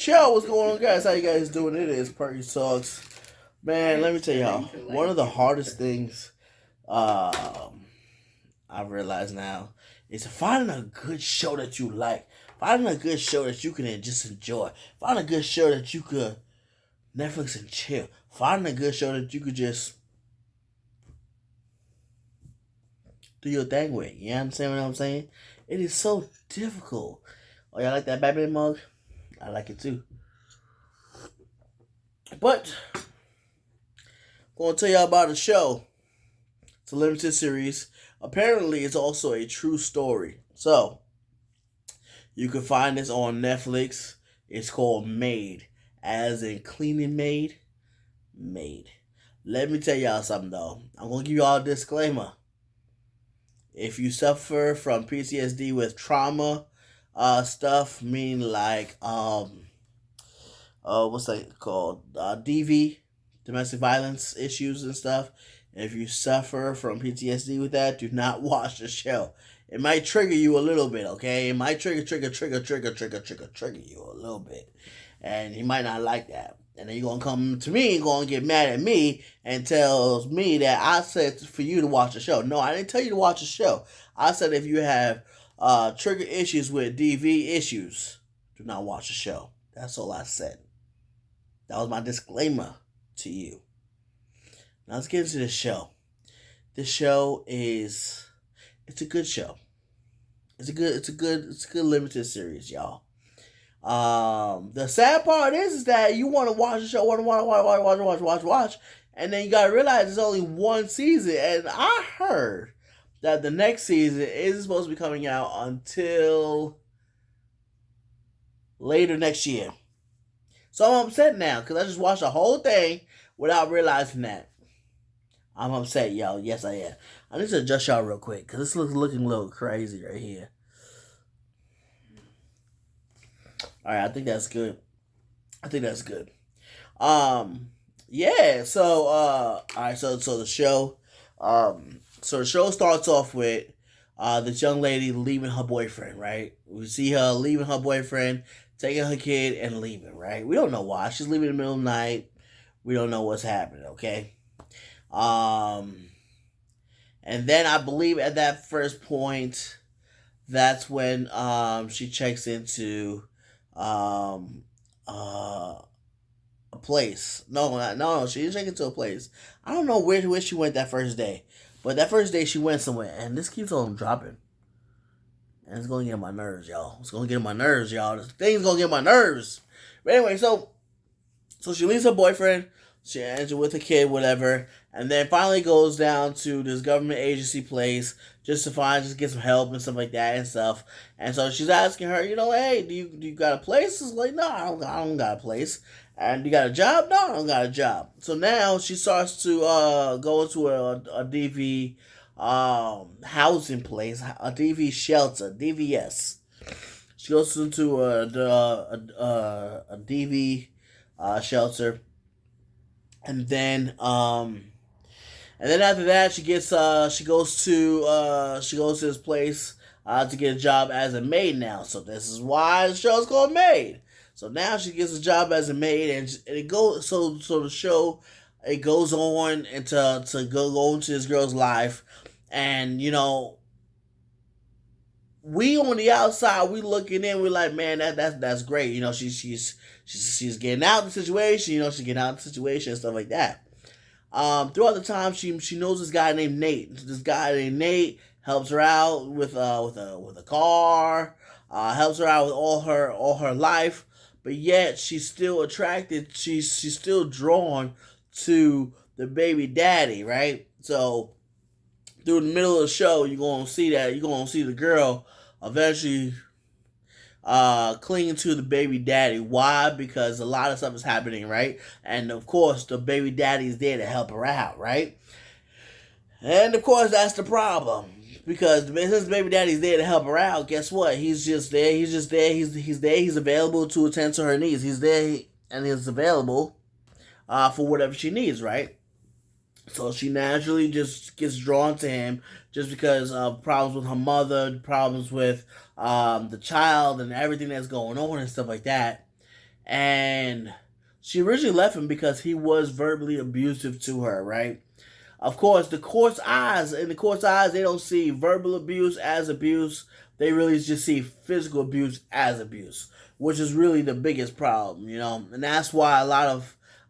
Yo, what's going on, guys? How you guys doing? It is Perky Talks. Man, let me tell y'all, one of the hardest things I realize now is finding a good show that you like. Finding a good show that you can just enjoy. Finding a good show that you could Netflix and chill. Finding a good show that you could just do your thing with. You understand what I'm saying? It is so difficult. Oh, y'all like that Batman mug? I like it too. But I'm gonna tell y'all about a show. It's a limited series. Apparently, it's also a true story. So you can find this on Netflix. It's called Made, as in cleaning maid. Made. Let me tell y'all something though. I'm gonna give y'all a disclaimer. If you suffer from PTSD with trauma, stuff, mean like what's that called? DV, domestic violence issues and stuff. If you suffer from PTSD with that, do not watch the show. It might trigger you a little bit, okay? It might trigger you a little bit. And you might not like that. And then you're going to come to me and going to get mad at me and tells me that I said for you to watch the show. No, I didn't tell you to watch the show. I said if you have trigger issues with DV issues, do not watch the show. That's all I said. That was my disclaimer to you. Now let's get into the show. This show it's a good show. It's a good limited series, y'all. The sad part is that you want to watch the show, watch, and then you gotta realize there's only one season. And I heard that the next season isn't supposed to be coming out until later next year. So I'm upset now because I just watched the whole thing without realizing that. I'm upset, y'all. Yes, I am. I need to adjust y'all real quick because this looks looking a little crazy right here. All right, I think that's good. Yeah. So, all right. So the show, so the show starts off with, this young lady leaving her boyfriend. Right. We see her leaving her boyfriend, taking her kid, and leaving. Right. We don't know why she's leaving in the middle of the night. We don't know what's happening. Okay. And then I believe at that first point, that's when she checks into a place. No, she didn't check into a place. I don't know where she went that first day, but that first day she went somewhere, and this keeps on dropping, and it's gonna get on my nerves, y'all. It's gonna get on my nerves, y'all. This thing's gonna get on my nerves. But anyway, so she leaves her boyfriend. She ends it with a kid, whatever, and then finally goes down to this government agency place just to get some help and stuff like that and stuff. And so she's asking her, hey, do you got a place? It's like, no, I don't got a place. And you got a job? No, I don't got a job. So now she starts to go into a DV housing place, a DV shelter, DVS. She goes into a DV shelter. And then after that, she goes to this place to get a job as a maid now. So this is why the show's called Maid. So now she gets a job as a maid, and it goes. So the show, it goes on and to go into this girl's life, and we on the outside, we looking in, we're like, man, that's great. She's getting out of the situation. She's getting out of the situation and stuff like that. Throughout the time, she knows this guy named Nate. This guy named Nate helps her out with a car, helps her out with all her life, but yet she's still attracted. She's still drawn to the baby daddy, right? So through the middle of the show, you're gonna see the girl eventually clinging to the baby daddy. Why? Because a lot of stuff is happening, right? And of course, the baby daddy is there to help her out, right? And of course, that's the problem. Because since baby daddy's there to help her out, guess what? He's just there. He's there. He's available to attend to her needs. He's there and he's available for whatever she needs, right? So she naturally just gets drawn to him just because of problems with her mother, problems with the child, and everything that's going on and stuff like that. and she originally left him because he was verbally abusive to her, right? Of course, in the court's eyes, they don't see verbal abuse as abuse. They really just see physical abuse as abuse, which is really the biggest problem, And that's why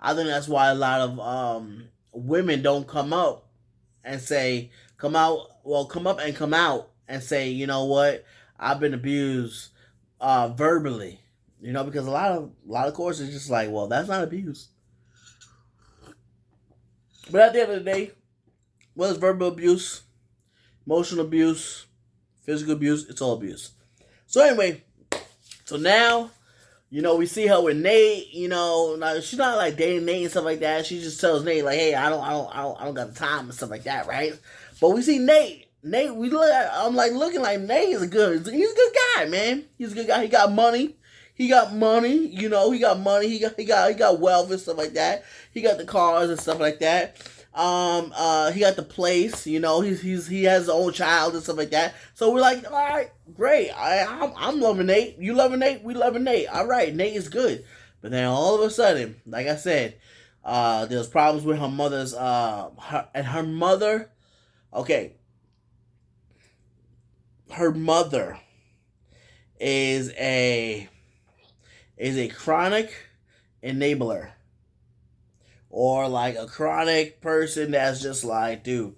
I think that's why a lot of women don't come up and say, come up and come out and say, you know what, I've been abused verbally, because a lot of courts is just like, well, that's not abuse. But at the end of the day, whether it's verbal abuse, emotional abuse, physical abuse, it's all abuse. So anyway, so now, we see her with Nate. Now she's not like dating Nate and stuff like that. She just tells Nate like, "Hey, I don't got the time and stuff like that, right?" But we see Nate. I'm like looking like Nate he's a good guy, man. He's a good guy. He got money. He got money. He got money. He got wealth and stuff like that. He got the cars and stuff like that. He got the place. He has his own child and stuff like that. So we're like, all right, great. I'm loving Nate. You loving Nate? We loving Nate. All right, Nate is good. But then all of a sudden, like I said, there's problems with her mother's her mother. Okay, her mother is a chronic enabler. Or like a chronic person that's just like, dude,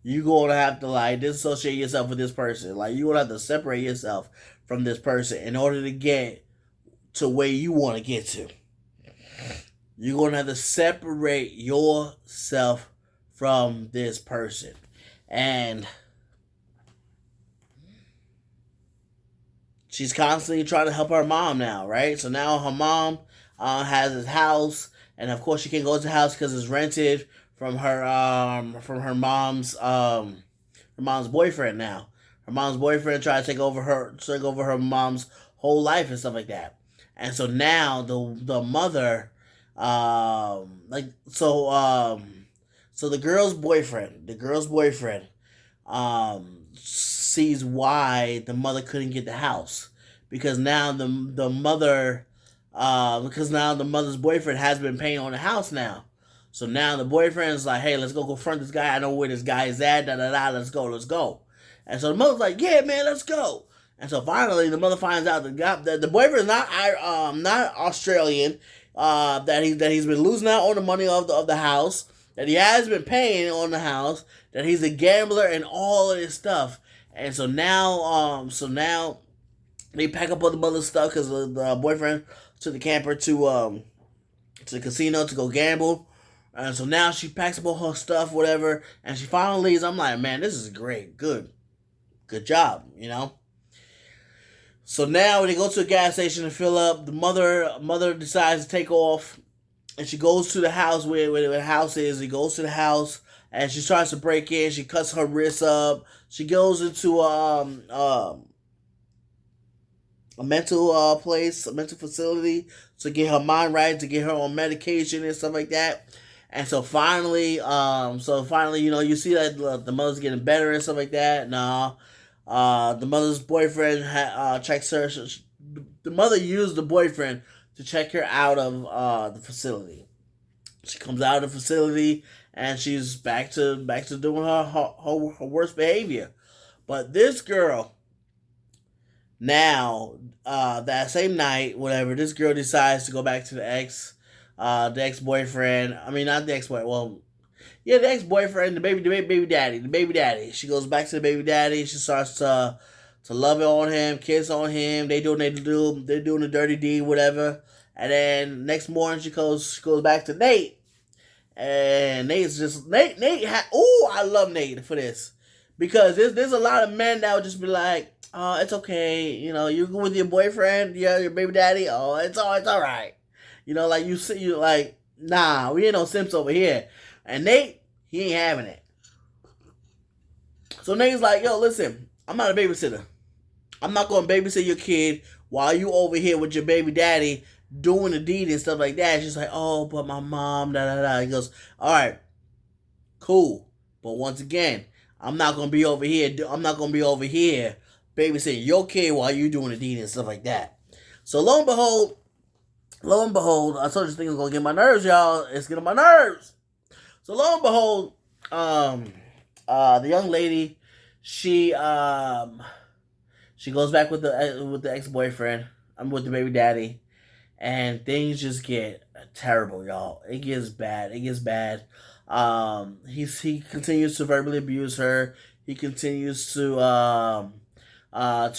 you're going to have to like disassociate yourself with this person. Like you're going to have to separate yourself from this person in order to get to where you want to get to. You're going to have to separate yourself from this person. And she's constantly trying to help her mom now, right? So now her mom has his house. And of course, she can't go to the house because it's rented from her mom's boyfriend now. Her mom's boyfriend tried to take over her mom's whole life and stuff like that. And so now the mother, so the girl's boyfriend, sees why the mother couldn't get the house because now the mother. Because now the mother's boyfriend has been paying on the house now. So now the boyfriend's like, hey, let's go confront this guy. I know where this guy is at. Let's go. And so the mother's like, yeah, man, let's go. And so finally the mother finds out that the boyfriend is not Australian, that he's been losing out on the money of the house, that he has been paying on the house, that he's a gambler and all of this stuff. And so now they pack up all the mother's stuff because the boyfriend took the camper to the casino to go gamble. And so now she packs up all her stuff, whatever, and she finally leaves. I'm like, man, this is great. Good job, So now they go to a gas station to fill up. The mother decides to take off, and she goes to the house where the house is. He goes to the house, and she tries to break in. She cuts her wrists up. She goes into a mental place, a mental facility to get her mind right, to get her on medication and stuff like that. And so finally, you see that the mother's getting better and stuff like that. No, the mother's boyfriend checks her. The mother used the boyfriend to check her out of the facility. She comes out of the facility and she's back to doing her worst behavior. But this girl. Now, that same night, whatever, this girl decides to go back to the ex-boyfriend. I mean, not the ex-boyfriend. Well, yeah, the ex-boyfriend, the baby daddy. She goes back to the baby daddy. She starts to love it on him, kiss on him. They're doing the dirty deed, whatever. And then next morning, she goes back to Nate, and Nate's just Nate. I love Nate for this because there's a lot of men that would just be like, it's okay. You're with your boyfriend, your baby daddy. Oh, it's all right. Like you like, nah, we ain't no simps over here. And Nate, he ain't having it. So Nate's like, yo, listen, I'm not a babysitter. I'm not gonna babysit your kid while you over here with your baby daddy doing the deed and stuff like that. She's like, oh, but my mom, He goes, all right, cool. But once again, I'm not gonna be over here babysitting your kid while you doing the deed and stuff like that. So lo and behold, I told you this thing was gonna get my nerves, y'all. It's getting on my nerves. So lo and behold, the young lady, she she goes back with the ex boyfriend. I'm with the baby daddy, and things just get terrible, y'all. It gets bad. It gets bad. He continues to verbally abuse her. He continues to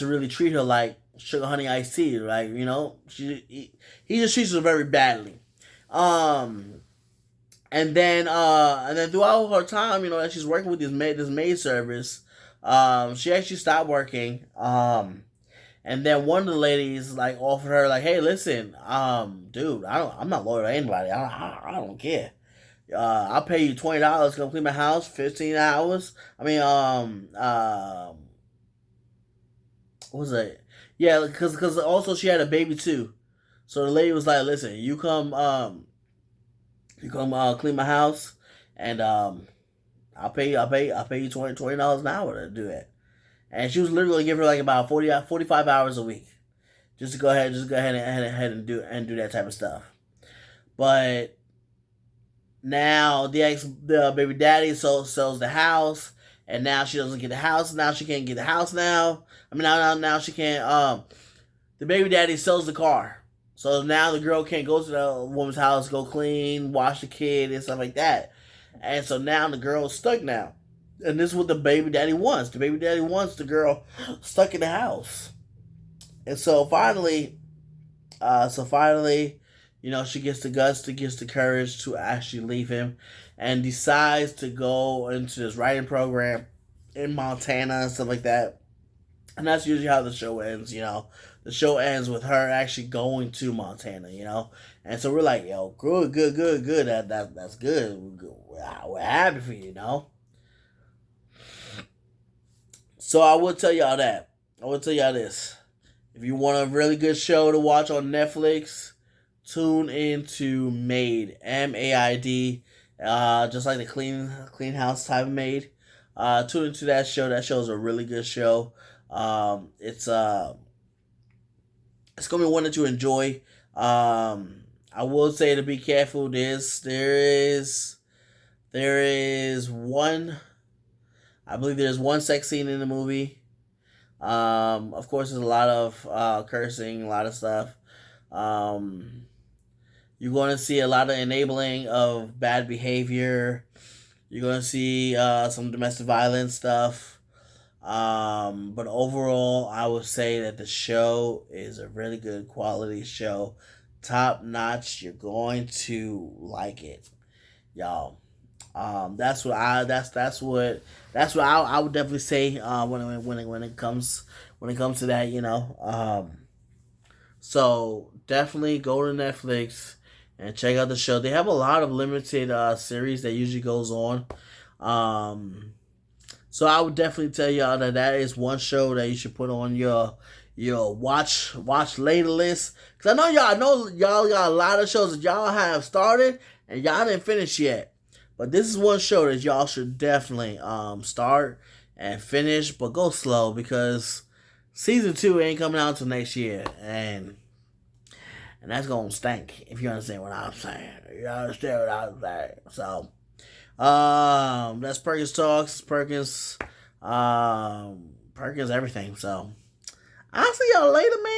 really treat her like sugar honey iced tea. Like, you know, he just treats her very badly. Um, and then throughout her time, you know, as she's working with this maid service, she actually stopped working. And then one of the ladies like offered her like, "Hey, listen, dude, I'm not loyal to anybody. I don't care. I'll pay you $20 to come clean my house, 15 hours. I mean, what was it? Yeah, because also she had a baby too. So the lady was like, "Listen, you come clean my house, and I'll pay you $20 an hour to do it." And she was literally gonna give her like about 45 hours a week, just to go ahead and do that type of stuff. But now the baby daddy sells the house, and now she doesn't get the house. Now she can't get the house. Now I mean now she can't. The baby daddy sells the car, so now the girl can't go to the woman's house, go clean, wash the kid, and stuff like that. And so now the girl's stuck now. And this is what the baby daddy wants. The baby daddy wants the girl stuck in the house. And so finally, you know, she gets the guts, gets the courage to actually leave him, and decides to go into this writing program in Montana and stuff like that. And that's usually how the show ends, you know. The show ends with her actually going to Montana, you know. And so we're like, yo, good. That's good. We're happy for you, you know. So I will tell y'all that. I will tell y'all this. If you want a really good show to watch on Netflix, tune into Maid. MAID. Just like the clean house type of Maid. Tune into that show. That show is a really good show. It's gonna be one that you enjoy. I will say to be careful. There is one. I believe there's one sex scene in the movie. Of course, there's a lot of cursing, a lot of stuff. You're going to see a lot of enabling of bad behavior. You're going to see some domestic violence stuff. But overall, I would say that the show is a really good quality show. Top notch. You're going to like it, y'all. That's what I would definitely say when it comes to that, you know. So definitely go to Netflix and check out the show. They have a lot of limited series that usually goes on. So I would definitely tell y'all that is one show that you should put on your watch later list. Cause I know y'all got a lot of shows that y'all have started and y'all didn't finish yet. But this is one show that y'all should definitely start and finish, but go slow because season 2 ain't coming out until next year, and that's gonna stink if you understand what I'm saying. You understand what I'm saying? So, that's Perkins Talks, Perkins everything. So, I'll see y'all later, man.